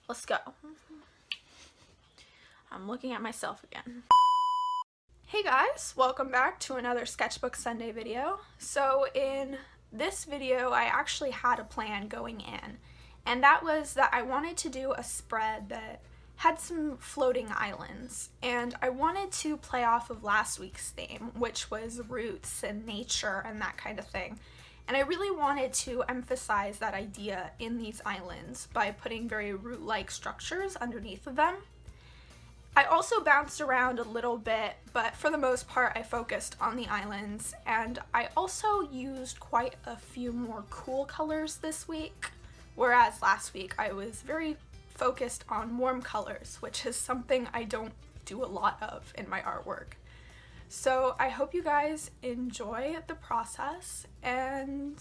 Let's go. I'm looking at myself again. Hey guys, welcome back to another Sketchbook Sunday video. So in this video, I actually had a plan going in, and that was that I wanted to do a spread that had some floating islands, and I wanted to play off of last week's theme, which was roots and nature and that kind of thing. And I really wanted to emphasize that idea in these islands by putting very root-like structures underneath of them. I also bounced around a little bit, but for the most part I focused on the islands, and I also used quite a few more cool colors this week, whereas last week I was very focused on warm colors, which is something I don't do a lot of in my artwork. So I hope you guys enjoy the process, and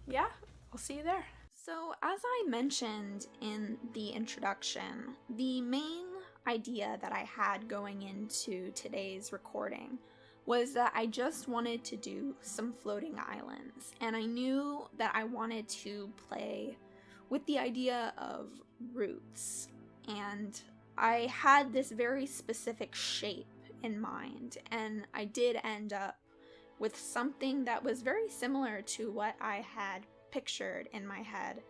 yeah, I'll see you there. So as I mentioned in the introduction, the main idea that I had going into today's recording was that I just wanted to do some floating islands, and I knew that I wanted to play with the idea of roots, and I had this very specific shape in mind, and I did end up with something that was very similar to what I had pictured in my head.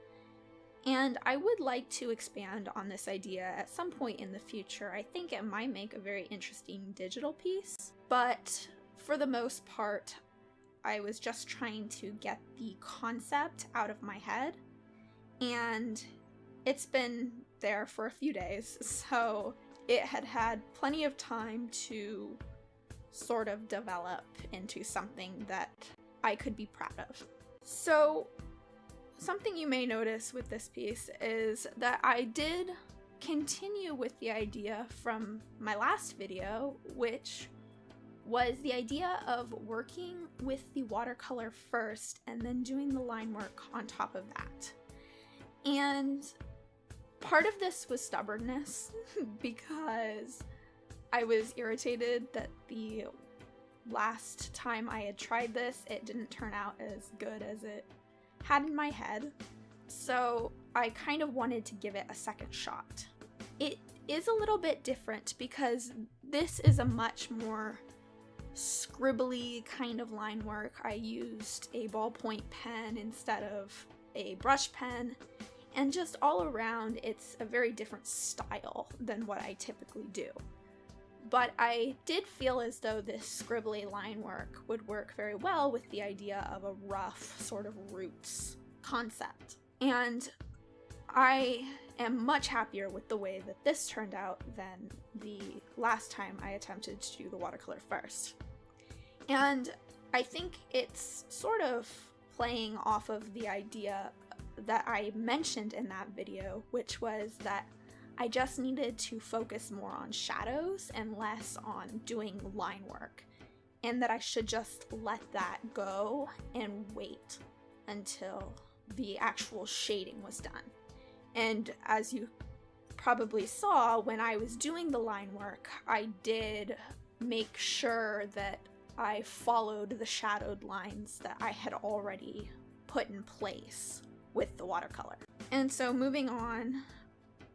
And I would like to expand on this idea at some point in the future. I think it might make a very interesting digital piece, but for the most part, I was just trying to get the concept out of my head, and it's been there for a few days, so it had had plenty of time to sort of develop into something that I could be proud of. So something you may notice with this piece is that I did continue with the idea from my last video, which was the idea of working with the watercolor first and then doing the line work on top of that. And part of this was stubbornness because I was irritated that the last time I had tried this, it didn't turn out as good as it had in my head. So I kind of wanted to give it a second shot. It is a little bit different because this is a much more scribbly kind of line work. I used a ballpoint pen instead of a brush pen, and just all around it's a very different style than what I typically do. But I did feel as though this scribbly line work would work very well with the idea of a rough sort of roots concept. And I am much happier with the way that this turned out than the last time I attempted to do the watercolor first. And I think it's sort of playing off of the idea that I mentioned in that video, which was that I just needed to focus more on shadows and less on doing line work, and that I should just let that go and wait until the actual shading was done. And as you probably saw, when I was doing the line work, I did make sure that I followed the shadowed lines that I had already put in place with the watercolor. And so moving on,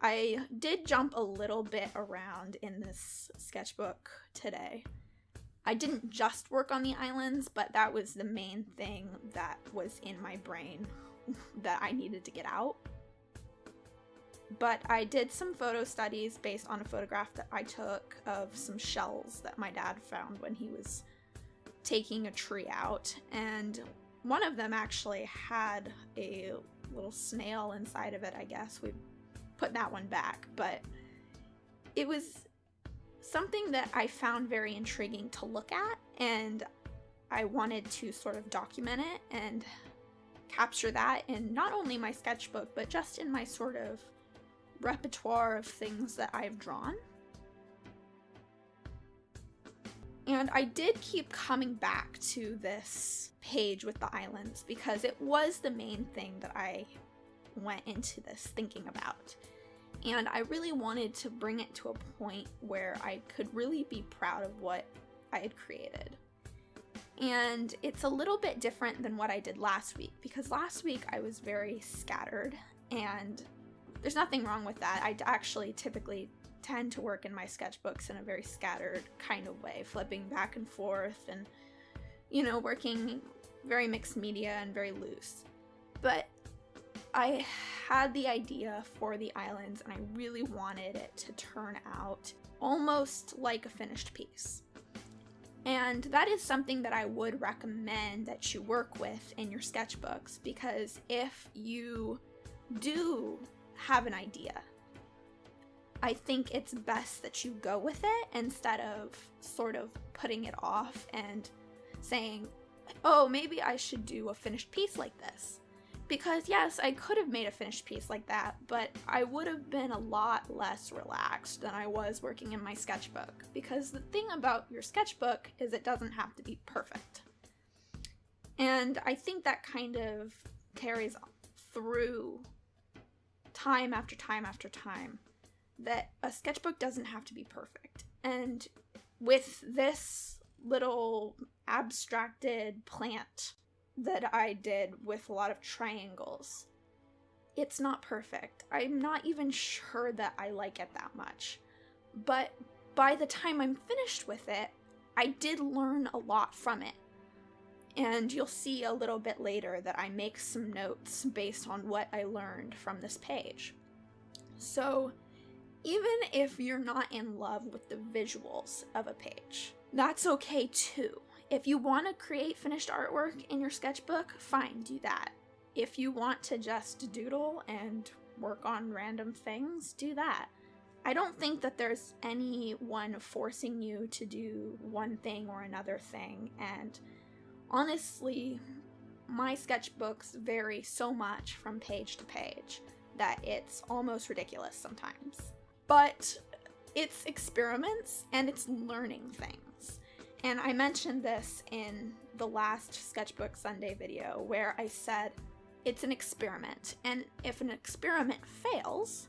I did jump a little bit around in this sketchbook today. I didn't just work on the islands, but that was the main thing that was in my brain that I needed to get out. But I did some photo studies based on a photograph that I took of some shells that my dad found when he was taking a tree out, and one of them actually had a little snail inside of it. I guess we put that one back, but it was something that I found very intriguing to look at, and I wanted to sort of document it and capture that in not only my sketchbook, but just in my sort of repertoire of things that I've drawn. And I did keep coming back to this page with the islands because it was the main thing that I went into this thinking about. And I really wanted to bring it to a point where I could really be proud of what I had created. And it's a little bit different than what I did last week, because last week I was very scattered and there's nothing wrong with that. I actually typically tend to work in my sketchbooks in a very scattered kind of way, flipping back and forth and, you know, working very mixed media and very loose. But I had the idea for the islands and I really wanted it to turn out almost like a finished piece. And that is something that I would recommend that you work with in your sketchbooks, because if you do have an idea, I think it's best that you go with it instead of sort of putting it off and saying, oh, maybe I should do a finished piece like this. Because yes, I could have made a finished piece like that, but I would have been a lot less relaxed than I was working in my sketchbook. Because the thing about your sketchbook is it doesn't have to be perfect. And I think that kind of carries through time after time after time, that a sketchbook doesn't have to be perfect. And with this little abstracted plant that I did with a lot of triangles, it's not perfect. I'm not even sure that I like it that much. But by the time I'm finished with it, I did learn a lot from it. And you'll see a little bit later that I make some notes based on what I learned from this page. So even if you're not in love with the visuals of a page, that's okay too. If you want to create finished artwork in your sketchbook, fine, do that. If you want to just doodle and work on random things, do that. I don't think that there's anyone forcing you to do one thing or another thing, and honestly, my sketchbooks vary so much from page to page that it's almost ridiculous sometimes. But it's experiments and it's learning things. And I mentioned this in the last Sketchbook Sunday video where I said it's an experiment, and if an experiment fails,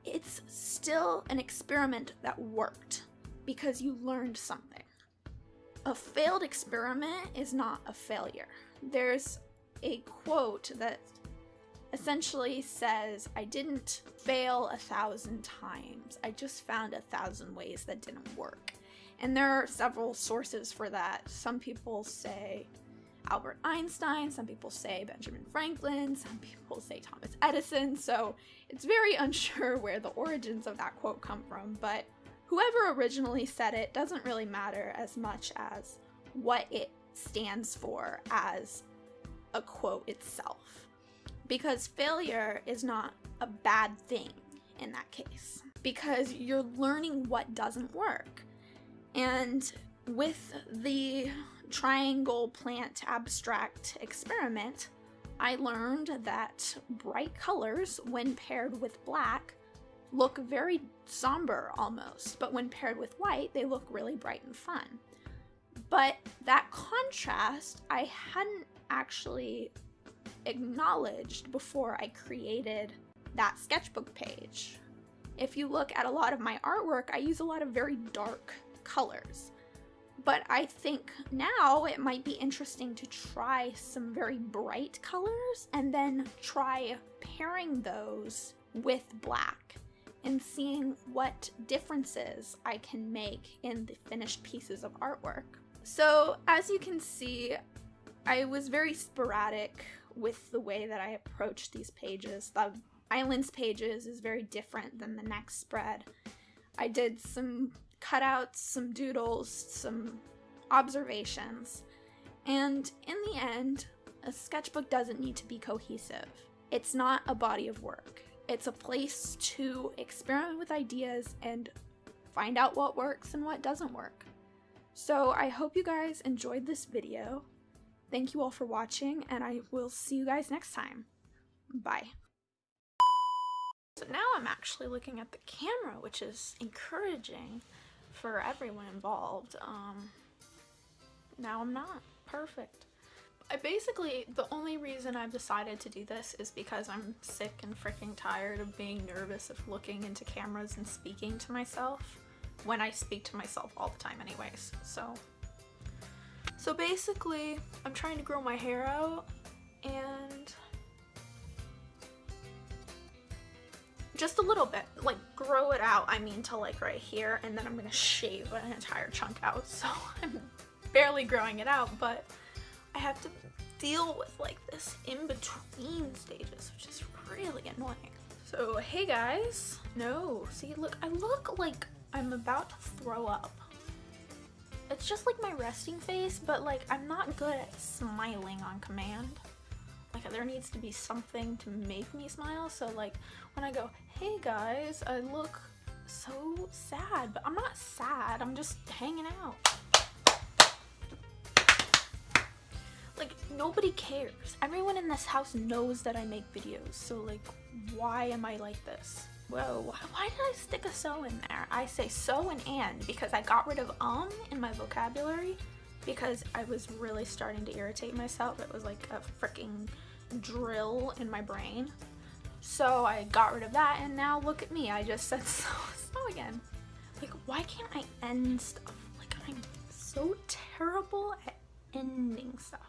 it's still an experiment that worked because you learned something. A failed experiment is not a failure. There's a quote that essentially says, I didn't fail 1,000 times, I just found 1,000 ways that didn't work. And there are several sources for that. Some people say Albert Einstein, some people say Benjamin Franklin, some people say Thomas Edison, so it's very unsure where the origins of that quote come from, but whoever originally said it doesn't really matter as much as what it stands for as a quote itself. Because failure is not a bad thing in that case, because you're learning what doesn't work. And with the triangle plant abstract experiment, I learned that bright colors, when paired with black, look very somber almost, but when paired with white, they look really bright and fun. But that contrast I hadn't actually acknowledged before I created that sketchbook page. If you look at a lot of my artwork, I use a lot of very dark colors. But I think now it might be interesting to try some very bright colors and then try pairing those with black and seeing what differences I can make in the finished pieces of artwork. So as you can see, I was very sporadic with the way that I approached these pages. The Islands pages is very different than the next spread. I did some cutouts, some doodles, some observations, and in the end, a sketchbook doesn't need to be cohesive. It's not a body of work. It's a place to experiment with ideas and find out what works and what doesn't work. So I hope you guys enjoyed this video. Thank you all for watching, and I will see you guys next time. Bye. So now I'm actually looking at the camera, which is encouraging for everyone involved. Now I'm not. Perfect. The only reason I've decided to do this is because I'm sick and freaking tired of being nervous of looking into cameras and speaking to myself when I speak to myself all the time anyways. So basically, I'm trying to grow my hair out, and just a little bit, like grow it out, I mean, to like right here, and then I'm gonna shave an entire chunk out, so I'm barely growing it out, but I have to deal with like this in-between stages, which is really annoying. So hey guys, no, see, look, I look like I'm about to throw up. It's just like my resting face, but like I'm not good at smiling on command. Like there needs to be something to make me smile, so like when I go, hey guys, I look so sad, but I'm not sad, I'm just hanging out. Like nobody cares. Everyone in this house knows that I make videos, so like why am I like this? Whoa, why did I stick a so in there? I say so and because I got rid of in my vocabulary because I was really starting to irritate myself. It was like a freaking drill in my brain. So I got rid of that, and now look at me, I just said so again. Like why can't I end stuff? Like I'm so terrible at ending stuff.